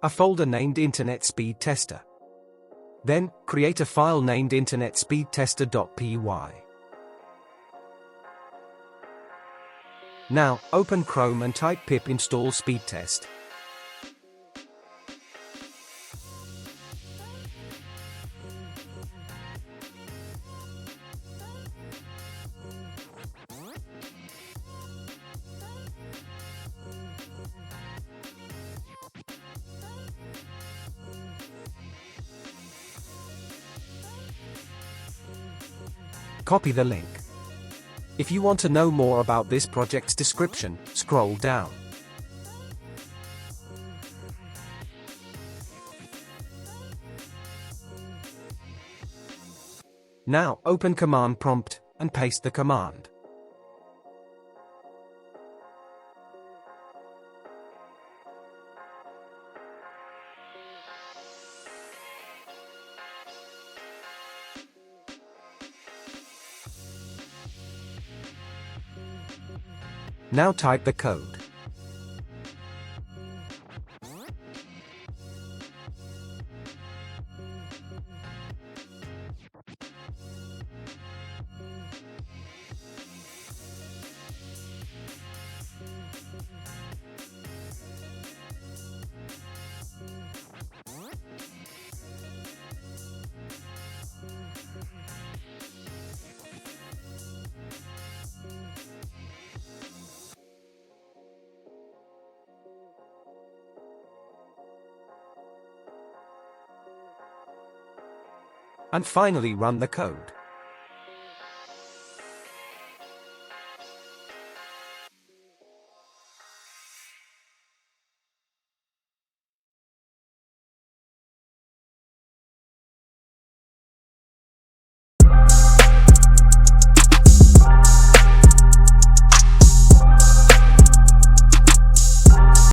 a folder named Internet Speed Tester. Then, create a file named internetspeedtester.py. Now, open Chrome and type pip install speedtest. Copy the link. If you want to know more about this project's description, scroll down. Now, open Command Prompt and paste the command. Now type the code. And finally run the code.